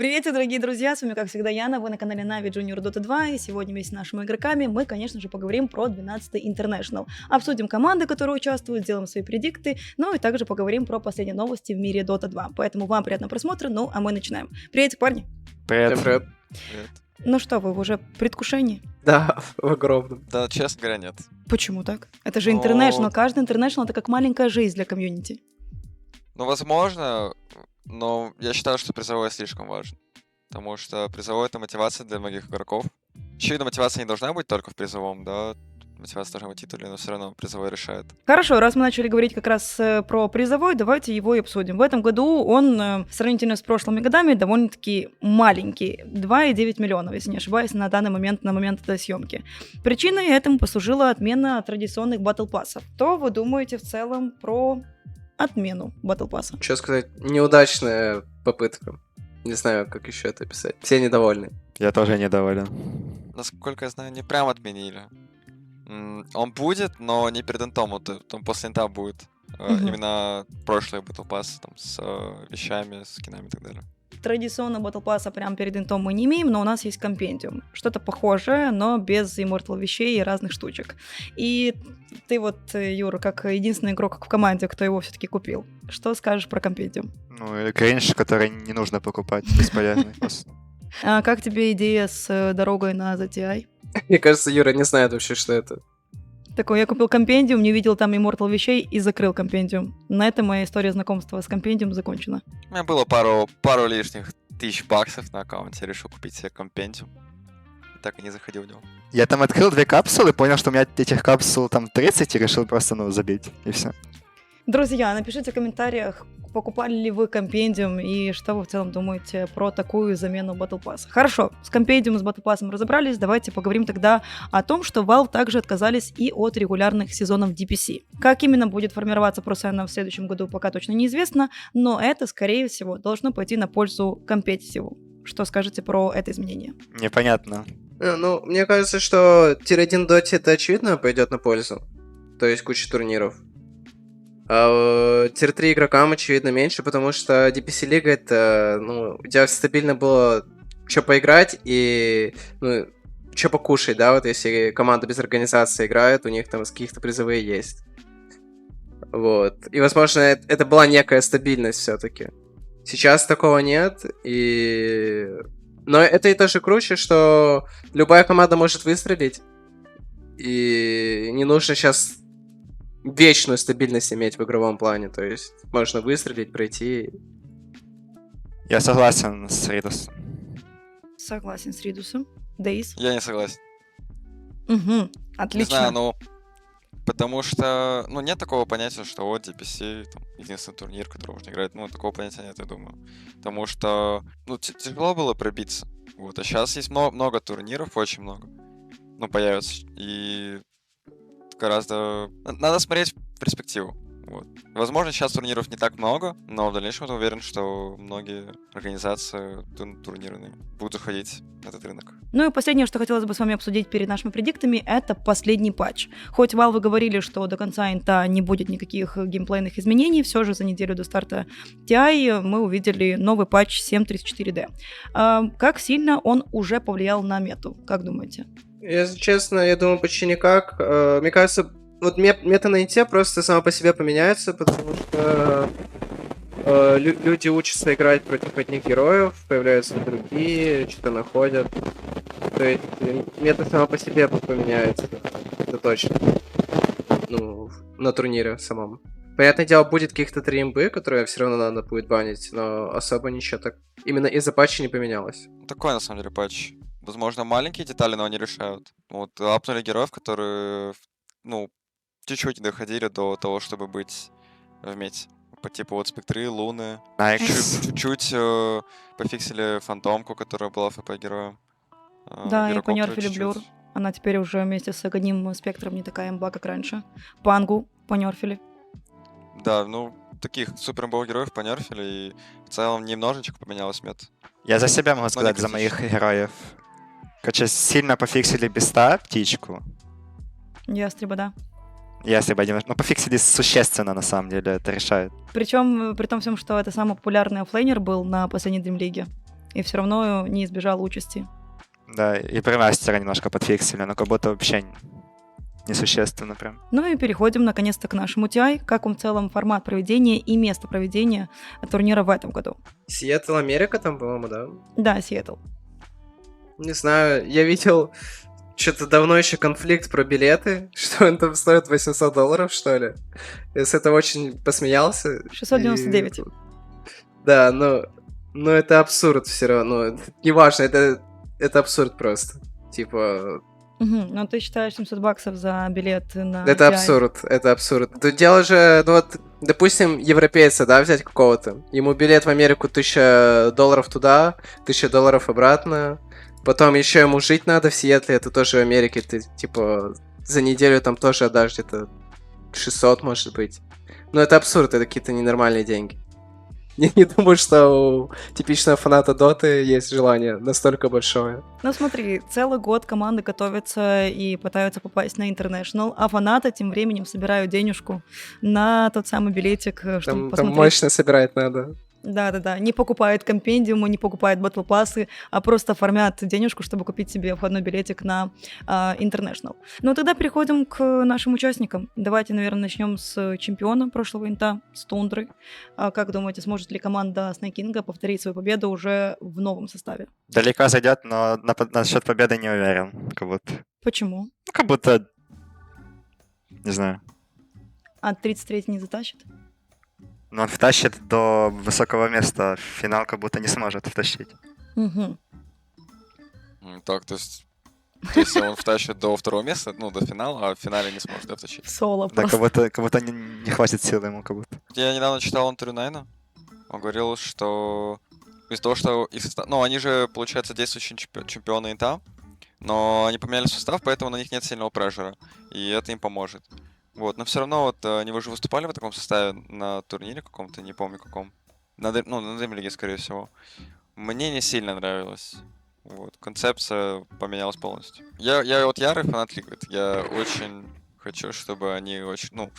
Привет, дорогие друзья, с вами, как всегда, Яна, вы на канале Na'Vi Junior Dota 2, и сегодня вместе с нашими игроками мы, конечно же, поговорим про 12-й International. Обсудим команды, которые участвуют, сделаем свои предикты, ну и также поговорим про последние новости в мире Dota 2. Поэтому вам приятного просмотра, ну а мы начинаем. Привет, парни! Привет. Привет. Привет. Ну что, вы уже в предвкушении? Да, в огромном. Да, честно говоря, нет. Почему так? Это же Ну, International, каждый International это как маленькая жизнь для комьюнити. Ну, возможно, но я считаю, что призовой слишком важен. Потому что призовой — это мотивация для многих игроков. Очевидно, мотивация не должна быть только в призовом, да. Мотивация должна быть в титуле, но все равно призовой решает. Хорошо, раз мы начали говорить как раз про призовой, давайте его и обсудим. В этом году он, сравнительно с прошлыми годами, довольно-таки маленький. 2,9 миллионов, если не ошибаюсь, на данный момент, на момент этой съемки. Причиной этому послужила отмена традиционных батл-пассов. Что вы думаете в целом про отмену батл-пасса? Что сказать, неудачная попытка. Не знаю, как еще это описать. Все недовольны. Я тоже недоволен. Насколько я знаю, не прям отменили. Он будет, но не перед интом, вот там после инта будет. Именно прошлый Battle Pass там, с вещами, с скинами и так далее. Традиционно Battle Pass'а прямо перед интом мы не имеем, но у нас есть компендиум. Что-то похожее, но без Immortal вещей и разных штучек. И ты вот, Юра, как единственный игрок в команде, кто его все-таки купил. Что скажешь про компендиум? Ну, или кринж, который не нужно покупать, бесполезный просто. А как тебе идея с дорогой на ZTI? Мне кажется, Юра не знает вообще, что это. Такой, я купил компендиум, не видел там Immortal вещей и закрыл компендиум. На этом моя история знакомства с компендиум закончена. У меня было пару лишних тысяч баксов на аккаунте, решил купить себе компендиум. Так и не заходил в него. Я там открыл 2 капсулы, понял, что у меня этих капсул там 30, и решил просто, забить, и все. Друзья, напишите в комментариях, покупали ли вы компендиум и что вы в целом думаете про такую замену Battle Pass. Хорошо, с компендиумом, с Battle Pass'ом разобрались, давайте поговорим тогда о том, что Valve также отказались и от регулярных сезонов DPC. Как именно будет формироваться просто в следующем году, пока точно неизвестно, но это, скорее всего, должно пойти на пользу компетитиву. Что скажете про это изменение? Непонятно. Ну, мне кажется, что тир-1 Доте это очевидно пойдет на пользу. То есть куча турниров. А тир-3 игрокам, очевидно, меньше, потому что DPC-лига это, у тебя стабильно было что поиграть и, что покушать, да, вот если команда без организации играет, у них там каких-то призовые есть. Вот. И, возможно, это была некая стабильность все-таки. Сейчас такого нет, но это и тоже круче, что любая команда может выстрелить, и не нужно сейчас вечную стабильность иметь в игровом плане, то есть можно выстрелить, пройти. Я согласен с Ридусом. Согласен с Ридусом. Дейс? Я не согласен. Угу, отлично. Не знаю, потому что, нет такого понятия, что вот DPC, там, единственный турнир, который можно играть. Такого понятия нет, я думаю. Потому что, тяжело было пробиться. Вот, а сейчас есть много турниров, очень много. Появится. И гораздо... Надо смотреть в перспективу. Вот. Возможно, сейчас турниров не так много, но в дальнейшем я уверен, что многие организации турнирные будут заходить на этот рынок. Ну и последнее, что хотелось бы с вами обсудить перед нашими предиктами, это последний патч. Хоть Valve говорили, что до конца инта не будет никаких геймплейных изменений, все же за неделю до старта TI мы увидели новый патч 7.34D. Как сильно он уже повлиял на мету, как думаете? Если честно, я думаю, почти никак. Мне кажется, вот мета на инте просто сама по себе поменяется, потому что люди учатся играть против одних героев, появляются другие, что-то находят. То есть мета сама по себе поменяется, это точно. На турнире самом. Понятное дело, будет каких-то 3 имбы, которые все равно надо будет банить, но особо ничего так именно из-за патча не поменялось. Такой, на самом деле, патч. Возможно, маленькие детали, но они решают. Вот, апнули героев, которые, чуть-чуть не доходили до того, чтобы быть в мете. По типу вот спектры, луны. Чуть-чуть пофиксили фантомку, которая была ФП героем. Да, и понерфили Блюр. Она теперь уже вместе с одним спектром не такая имба, как раньше. Пангу понерфили. Да, таких супер имбовых героев понерфили, и в целом немножечко поменялась мета. Я за себя могу сказать, за моих героев. Короче, сильно пофиксили Беста, птичку. Ястреба, да. Ястреба, пофиксили существенно, на самом деле, это решает. Причем, при том всем, что это самый популярный оффлейнер был на последней Dream League. и все равно не избежал участи. Да, и премастера немножко подфиксили, но как будто вообще несущественно прям. Ну и переходим наконец-то к нашему TI. Как вам в целом формат проведения и место проведения турнира в этом году? Сиэтл, Америка там, по-моему, да? Да, Сиэтл. Не знаю, я видел что-то давно еще конфликт про билеты, что он там стоит $800, что ли. Я с этого очень посмеялся. 699. И... Да, но это абсурд все равно. Неважно, это абсурд просто. Типа... Угу. Но ты считаешь $700 за билет на Это TI? это абсурд. Тут дело же, ну вот, допустим, европейца, да, взять какого-то. Ему билет в Америку $1000 туда, $1000 обратно. Потом еще ему жить надо в Сиэтле, это тоже в Америке. Ты, типа, за неделю там тоже отдашь где-то 600, может быть. Но это абсурд, это какие-то ненормальные деньги. Не думаю, что у типичного фаната Доты есть желание настолько большое. Ну смотри, целый год команды готовятся и пытаются попасть на International, а фанаты тем временем собирают денежку на тот самый билетик, чтобы Там посмотреть. мощно собирать надо. Да-да-да, не покупают компендиумы, не покупают батл-пассы, а просто оформят денежку, чтобы купить себе входной билетик на International. Ну, тогда переходим к нашим участникам. Давайте, наверное, начнем с чемпиона прошлого инта, с Тундры. Как думаете, сможет ли команда Снайкинга повторить свою победу уже в новом составе? Далеко зайдет, но на счет победы не уверен. Как будто. Почему? Ну, как будто. Не знаю. А 33-й не затащит? Но он втащит до высокого места. В финал как будто не сможет втащить. Угу. Так, то есть если он втащит до второго места, ну, до финала, а в финале не сможет, да, втащить. Соло Да, просто. как будто не хватит силы ему, как будто. Я недавно читал интервью Найна. Он говорил, что из-за того, что их состав... Ну, они же, получается, действующие чемпионы инта, но они поменяли состав, поэтому на них нет сильного прessure, и это им поможет. Вот, но все равно вот они уже выступали в таком составе на турнире каком-то, не помню каком. На Dream League, скорее всего. Мне не сильно нравилось. Вот, концепция поменялась полностью. Я вот ярый фанат Liquid. Я очень хочу, чтобы они очень, ну,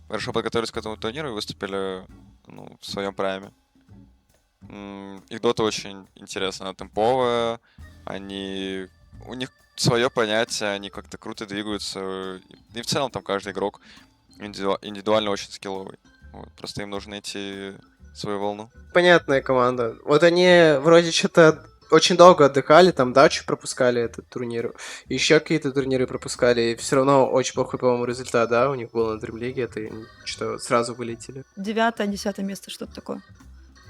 хорошо подготовились к этому турниру и выступили, ну, в своем прайме. Их дота очень интересная, она темповая, у них свое понятие, они как-то круто двигаются. И в целом там каждый игрок индивидуально очень скилловый. Вот, просто им нужно найти свою волну. Понятная команда. Вот они вроде что-то очень долго отдыхали, там дачу пропускали этот турнир, еще какие-то турниры пропускали, и все равно очень плохой, по-моему, результат, да, у них был на Dream League, это что сразу вылетели. 9-10 место, что-то такое.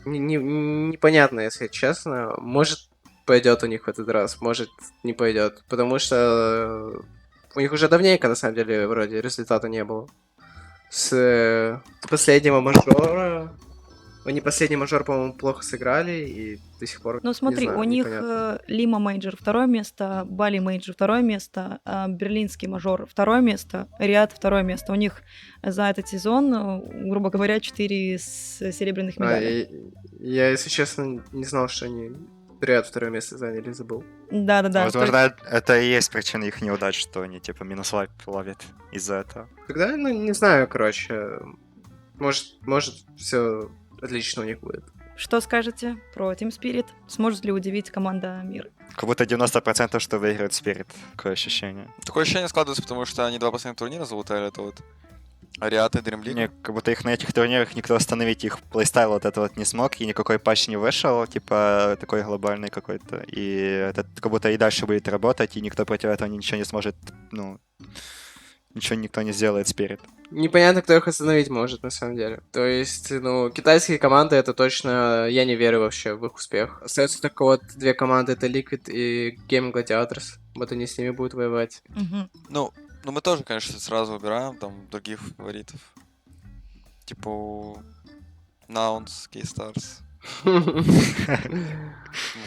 Непонятно, если честно. Может, пойдет у них в этот раз, может, не пойдет. Потому что у них уже давненько, на самом деле, вроде результата не было. С последнего мажора... Они последний мажор, по-моему, плохо сыграли, и до сих пор Ну смотри, не знаю, у них непонятно. Лима мейджор второе место, Бали мейджор второе место, Берлинский мажор второе место, Риад второе место. У них за этот сезон, грубо говоря, 4 серебряных медали. Я, если честно, не знал, что они Риад второе место заняли, забыл. Да-да-да. Возможно, это и есть причина их неудач, что они типа минус лайп ловят из-за этого. Тогда, ну, не знаю, короче. Может, все отлично у них будет. Что скажете про Team Spirit? Сможет ли удивить команда Мир? Как будто 90% что выиграет Spirit. Такое ощущение. Такое ощущение складывается, потому что они 2 последних турнира залутали, это вот Ариат и Dream League. Не, как будто их на этих турнирах никто остановить их плейстайл вот это вот не смог, и никакой патч не вышел, типа такой глобальный какой-то. И это как будто и дальше будет работать, и никто против этого ничего не сможет, ну, ничего никто не сделает Spirit. Непонятно, кто их остановить может, на самом деле. То есть, ну, китайские команды, это точно... Я не верю вообще в их успех. Остается только вот 2 команды, это Liquid и Gaming Gladiators. Вот они с ними будут воевать. Угу. Ну, мы тоже, конечно, сразу убираем там других фаворитов. Типа Nouns, K-Stars. Ну,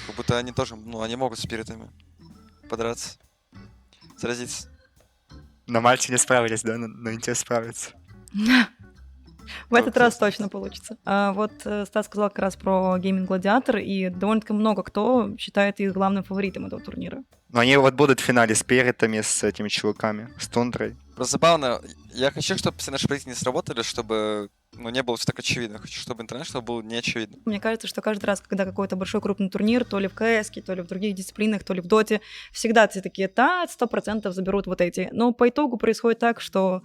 как будто они тоже, ну, они могут с спиритами подраться, сразиться. На Мальте не справились, да? Но Инте справятся. В этот раз точно получится. Вот Стас сказал как раз про Gaming Gladiator, и довольно-таки много кто считает их главным фаворитом этого турнира. Но они вот будут в финале с Спиритами, с этими чуваками, с Тундрой. Просто забавно, я хочу, чтобы все наши проекты не сработали, чтобы не было все так очевидно. Хочу, чтобы International был не очевидно. Мне кажется, что каждый раз, когда какой-то большой крупный турнир, то ли в КС, то ли в других дисциплинах, то ли в Доте, всегда все такие, 100% заберут вот эти. Но по итогу происходит так, что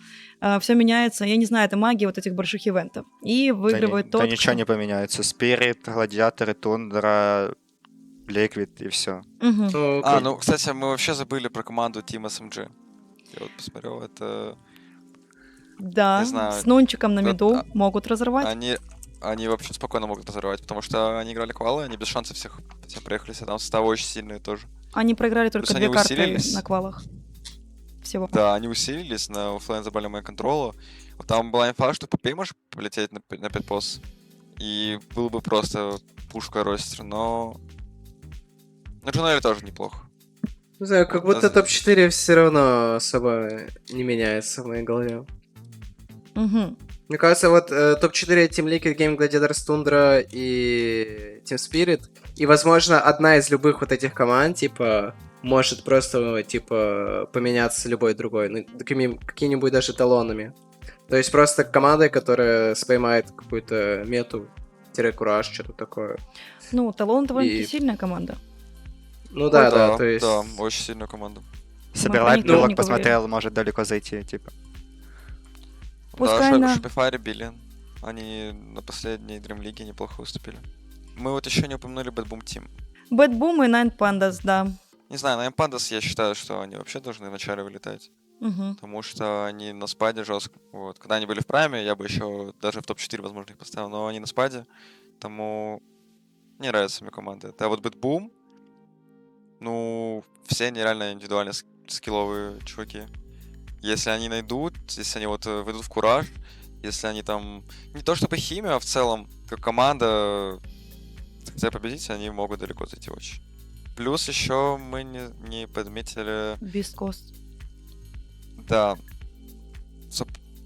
все меняется, я не знаю, это магия вот этих больших ивентов. И выигрывает Да тот, ничего кто- не поменяется. Спирит, Гладиаторы, Тундра, Ликвид и все. Мгм. Ну, Кстати, мы вообще забыли про команду Team SMG. Я вот посмотрел, это... Да, Не знаю. с нончиком на Вот, меду могут разорвать. Они вообще спокойно могут разорвать, потому что они играли квалы, они без шансов всех проехались, а там составы очень сильные тоже. Они проиграли только Плюс 2 они карты усилились. на квалах. Всего. Да, они усилились, на оффлайн забрали мою контролу. Вот там была инфа, что Попей может полететь на 5 пост. И был бы просто пушка ростер, но... На Джунеле тоже неплохо. не знаю, как будто Даже- топ-4 все равно особо не меняется в моей голове. Мгм. Мне кажется, вот топ-4 Team Liquid, Game Gladiators, Tundra и Team Spirit. И, возможно, одна из любых вот этих команд, типа, может просто, типа, поменяться любой другой. Ну, какими-нибудь даже талонами. То есть просто командой, которая споймает какую-то мету, кураж, что-то такое. Ну, Талон довольно-таки И- сильная команда. Ну да, да, то есть... Да, очень сильную команду. Собирай никто не пилок, говорил. посмотрел, может далеко зайти, типа. Пускай да, на- Shopify били. Они на последней Dream League неплохо выступили. Мы вот еще не упомянули Bad Boom Team. Bad Boom и Nine Pandas, да. Не знаю, на Pandas я считаю, что они вообще должны вначале вылетать. Мгм. Потому что они на спаде жестко. Вот. Когда они были в прайме, я бы еще даже в топ-4, возможно, их поставил. Но они на спаде, тому не нравятся мне команды. А вот Bad Boom, все они реально индивидуально скилловые чуваки. Если они найдут, если они вот выйдут в кураж, если они там... Не то чтобы химия, а в целом, как команда, хотят победить, они могут далеко зайти очень. Плюс еще мы не подметили... Beast Coast. Да.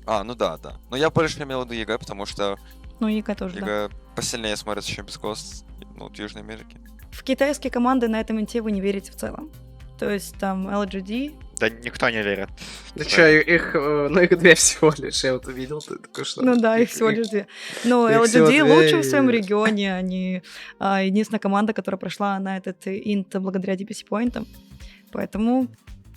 Да. Но я больше имел в виду ЕГЭ, потому что Ну, ЕГЭ тоже, да. ЕГЭ посильнее смотрится, чем Бескост, в Южной Америке. В китайские команды на этом инте вы не верите в целом. То есть там LGD. Да никто не верит. Да что, их 2 всего лишь, я вот увидел, ты такой, что... Ну да, их всего лишь 2. Но их всего LGD 2, лучше в своем и- регионе. Они единственная команда, которая прошла на этот инт благодаря DPC поинтам. Поэтому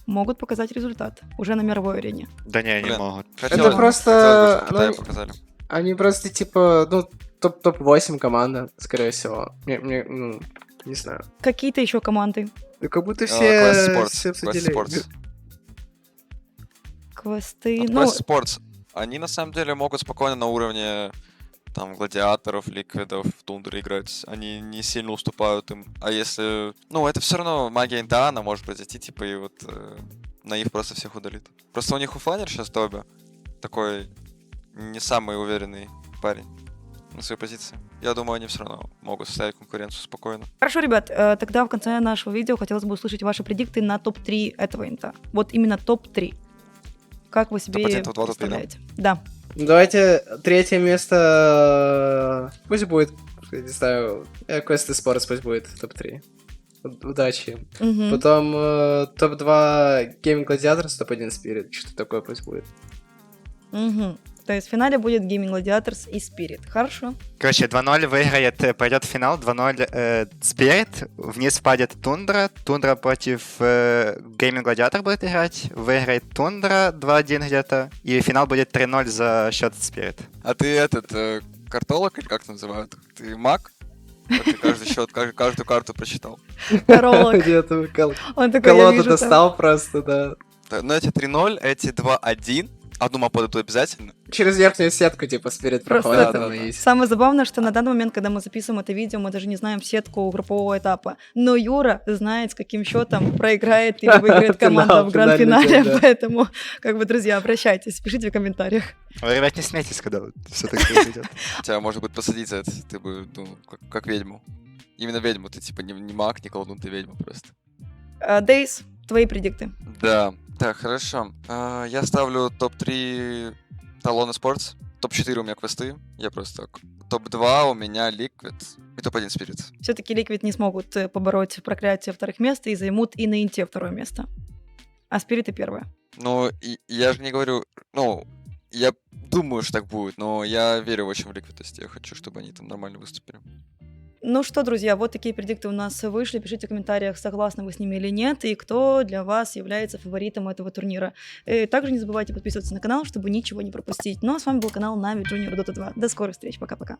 могут показать результат уже на мировой арене. Да не, не Блин. могут. Это просто, хотелось бы, чтобы ну, Китай показали. Они просто, типа, топ-8 команда, скорее всего. Не знаю. Какие-то еще команды. Да как будто Class все Sports. обсудили. Class Sports. Квесты. Вот Ну, Class Sports, они на самом деле могут спокойно на уровне там гладиаторов, ликвидов, тундры играть. Они не сильно уступают им. А если... это все равно магия инта, она может зайти, типа, и вот Наив просто всех удалит. Просто у них оффлайнер сейчас Тоби. Такой не самый уверенный парень на своей позиции. Я думаю, они все равно могут составить конкуренцию спокойно. хорошо, ребят, тогда в конце нашего видео хотелось бы услышать ваши предикты на топ-3 этого инта. Вот именно топ-3. Как вы себе Топ-1, топ-2, топ-3, да? представляете? Да. Ну, давайте третье место... Пусть будет, не знаю, Quest Sports пусть будет топ-3. Удачи. Мгм. Потом топ-2 Gaming Gladiators, топ-1 Spirit. Что-то такое пусть будет. Мгм. То есть в финале будет Gaming Gladiators и Spirit. Хорошо. Короче, 2-0 выиграет, пойдет в финал, 2-0 Spirit, вниз падет Тундра, Тундра против Gaming Gladiator будет играть, выиграет Тундра 2-1 где-то, и финал будет 3-0 за счет Spirit. А ты картолог или как это называют? Ты маг? Вот ты каждый счет, каждую карту прочитал. Таролог. Где-то Он такой, я колоду вижу там. достал просто, да. Но эти 3-0, эти 2-1. Одну мапу дадут обязательно. Через верхнюю сетку, типа, Spirit Просто проходит. это- там и- Самое забавное, что на данный момент, когда мы записываем это видео, мы даже не знаем сетку группового этапа. Но Юра знает, с каким счетом проиграет или выиграет команда Финал, в гранд-финале. финальный день, да. Поэтому, друзья, обращайтесь, пишите в комментариях. Вы, ребят, не смейтесь, когда все так произойдет. Тебя, может быть, посадить за это. Ты бы, как ведьму. Именно ведьму. Ты, типа, не маг, не колдун, ты ведьма просто. Дейс, твои предикты. Да. Так, хорошо. Я ставлю топ-3 Талоны Спортс. Топ-4 у меня квесты. Я просто так. Топ-2 у меня Liquid. И топ-1 Spirit. Все-таки Liquid не смогут побороть проклятие вторых мест и займут и на инте второе место. А Спириты первое. Ну, и я же не говорю, ну, я думаю, что так будет, но я верю очень в Liquid, то есть я хочу, чтобы они там нормально выступили. Ну что, друзья, вот такие предикты у нас вышли. Пишите в комментариях, согласны вы с ними или нет, и кто для вас является фаворитом этого турнира. Также не забывайте подписываться на канал, чтобы ничего не пропустить. Ну а с вами был канал Na'Vi Junior Dota 2. До скорых встреч, пока-пока.